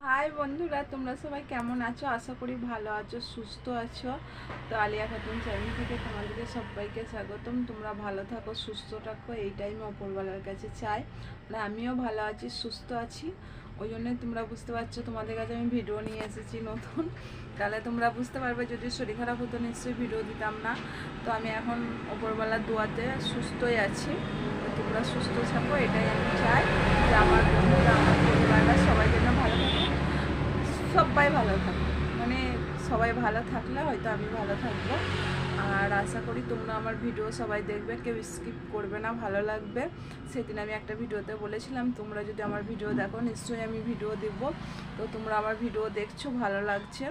High বন্ধুরা, তোমরা সবাই কেমন আছো? আশা করি ভালো আছো, সুস্থ আছো। তো আলিয়া খাতুন চ্যানেল থেকে তোমাদেরকে সবাইকে স্বাগতম। তোমরা ভালো থাকো, সুস্থ থাকো, এইটাই আমি ওপরওয়ালার কাছে চাই। মানে আমিও ভালো আছি, সুস্থ আছি, ওই জন্যই তোমরা বুঝতে পারছো তোমাদের কাছে আমি ভিডিও নিয়ে এসেছি নতুন। তাহলে তোমরা বুঝতে পারবে, যদি শরীর খারাপ হতো নিশ্চয়ই ভিডিও দিতাম না। তো আমি এখন ওপরওয়ালার দোয়াতে সুস্থই আছি। তোমরা সুস্থ থাকো, এটাই আমি চাই যে আমার বন্ধুরা, আমার পরিবাররা সবাই যেন ভালো থাকে, সবাই ভালো থাকবে। মানে সবাই ভালো থাকলে হয়তো আমি ভালো থাকবো। আর আশা করি তোমরা আমার ভিডিও সবাই দেখবে, কেউ স্কিপ করবে না, ভালো লাগবে। সেদিন আমি একটা ভিডিওতে বলেছিলাম তোমরা যদি আমার ভিডিও দেখো নিশ্চয়ই আমি ভিডিও দেবো। তো তোমরা আমার ভিডিও দেখছো, ভালো লাগছে,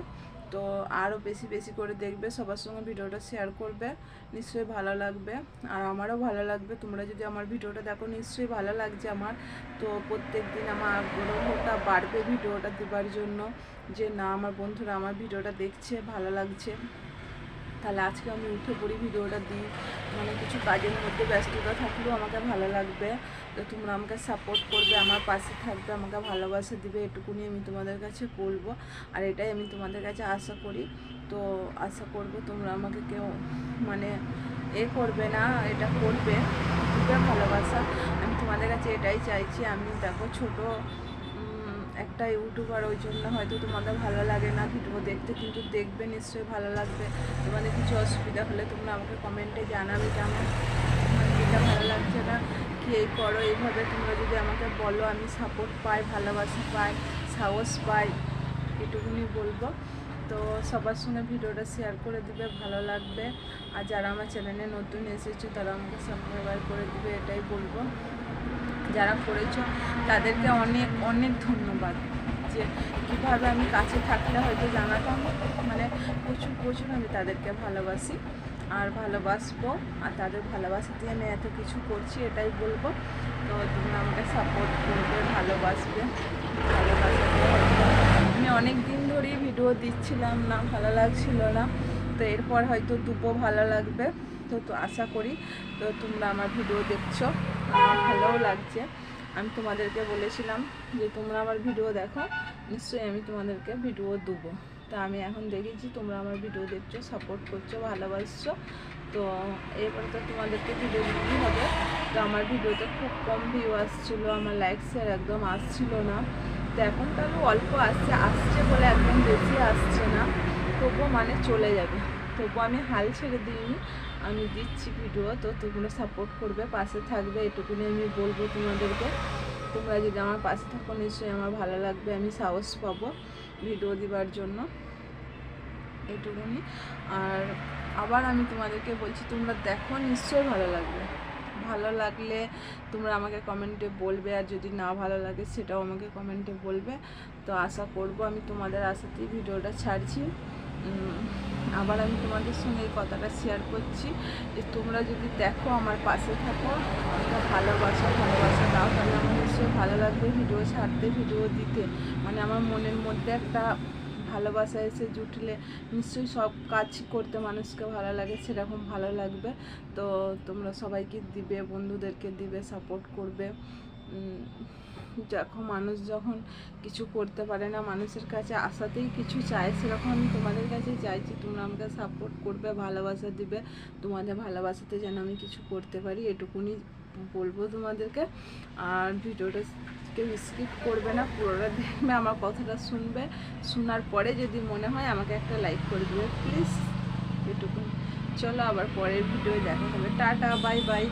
তো আরও বেশি বেশি করে দেখবে, সবার সঙ্গে ভিডিওটা শেয়ার করবে, নিশ্চয়ই ভালো লাগবে। আর আমারও ভালো লাগবে, তোমরা যদি আমার ভিডিওটা দেখো নিশ্চয়ই ভালো লাগছে আমার। তো প্রত্যেক দিন আমার আগ্রহটা বাড়বে ভিডিওটা দেবার জন্য, যে না আমার বন্ধুরা আমার ভিডিওটা দেখছে, ভালো লাগছে। তাহলে আজকে আমি উঠে পড়ি ভিডিওটা দিই। মানে কিছু কাজের মধ্যে ব্যস্ততা থাকলেও আমাকে ভালো লাগবে। তো তোমরা আমাকে সাপোর্ট করবে, আমার পাশে থাকবে, আমাকে ভালোবাসা দিবে, এটুকুনি আমি তোমাদের কাছে বলবো। আর এটাই আমি তোমাদের কাছে আশা করি। তো আশা করবো তোমরা আমাকে কেউ মানে করবে না, এটা করবে, দিবে ভালোবাসা। আমি তোমাদের কাছে এটাই চাইছি। আমি দেখো ছোটো একটা ইউটিউবার, ওই জন্য হয়তো তোমাদের ভালো লাগে না ভিডিও দেখতে, কিন্তু দেখবে নিশ্চয়ই ভালো লাগবে। তোমাদের কিছু অসুবিধা হলে তোমরা আমাকে কমেন্টে জানাবে যে আমার এটা ভালো লাগছে না, কি এই করো, এইভাবে তোমরা যদি আমাকে বলো আমি সাপোর্ট পাই, ভালোবাসা পাই, সাহস পাই, এটুকুনি বলবো। তো সবার সঙ্গে ভিডিওটা শেয়ার করে দিবে, ভালো লাগবে। আর যারা আমার চ্যানেলে নতুন এসেছো তারা আমাকে সাবস্ক্রাইব করে দিবে, এটাই বলবো। যারা করেছো তাদেরকে অনেক অনেক ধন্যবাদ। যে কীভাবে আমি কাছে থাকলে হয়তো জানাতাম, মানে প্রচুর প্রচুর আমি তাদেরকে ভালোবাসি আর ভালোবাসবো। আর তাদের ভালোবাসা দিয়ে আমি এত কিছু করছি, এটাই বলবো। তো তোমরা আমাকে সাপোর্ট করবে, ভালোবাসবে। ভালোবাসা আমি অনেক দিন ধরেই ভিডিও দিচ্ছিলাম না, ভালো লাগছিল না। তো এরপর হয়তো দুপো ভালো লাগবে। তো আশা করি তো তোমরা আমার ভিডিও দেখছো, আমার ভালোও লাগছে। আমি তোমাদেরকে বলেছিলাম যে তোমরা আমার ভিডিও দেখো, নিশ্চয়ই আমি তোমাদেরকে ভিডিও দেবো। তা আমি এখন দেখেছি তোমরা আমার ভিডিও দেখছো, সাপোর্ট করছো, ভালোবাসছো। তো এরপরে তো তোমাদেরকে ভিডিও দিতেই হবে। তো আমার ভিডিওতে খুব কম ভিউ আসছিলো, আমার লাইক শেয়ার একদম আসছিলো না। তো এখন তাহলে অল্প আসছে বলে একদম বেশি আসছে না, তবুও মানে চলে যাবে। তবুও আমি হাল ছেড়ে দিইনি, আমি দিচ্ছি ভিডিও। তো তোমরা সাপোর্ট করবে, পাশে থাকবে, এটুকুনি আমি বলবো তোমাদেরকে। তোমরা যদি আমার পাশে থাকো নিশ্চয়ই আমার ভালো লাগবে, আমি সাহস পাবো ভিডিও দেওয়ার জন্য, এটুকুনি। আর আবার আমি তোমাদেরকে বলছি তোমরা দেখো, নিশ্চয়ই ভালো লাগবে। ভালো লাগলে তোমরা আমাকে কমেন্টে বলবে, আর যদি না ভালো লাগে সেটাও আমাকে কমেন্টে বলবে। তো আশা করব আমি তোমাদের আশাতেই ভিডিওটা ছাড়ছি। আবার আমি তোমাদের সঙ্গে এই কথাটা শেয়ার করছি যে তোমরা যদি দেখো, আমার পাশে থাকো, আমাকে ভালোবাসা দাও, তাহলে আমার নিশ্চয়ই ভালো লাগবে ভিডিও ছাড়তে, ভিডিও দিতে। মানে আমার মনের মধ্যে একটা ভালোবাসা এসে জুটলে নিশ্চয়ই সব কাজ করতে মানুষকে ভালো লাগে, সেরকম ভালো লাগবে। তো তোমরা সবাইকে দিবে, বন্ধুদেরকে দিবে, সাপোর্ট করবে। মানুষ যখন কিছু করতে পারে না, মানুষের কাছে আশাতেই কিছু চায়, সেরকম আমি তোমাদের কাছে চাইছি তোমরা আমাকে সাপোর্ট করবে, ভালোবাসা দিবে। তোমাদের ভালোবাসাতে যেন আমি কিছু করতে পারি, এটুকুনি বলবো তোমাদেরকে। আর ভিডিওটা কেউ স্কিপ করবে না, পুরোটা দেখবে, আমার কথাটা শুনবে, শোনার পরে যদি মনে হয় আমাকে একটা লাইক করে দেবে প্লিজ, এটুকুনি। চলো আবার পরের ভিডিও দেখা হবে, টাটা, বাই বাই।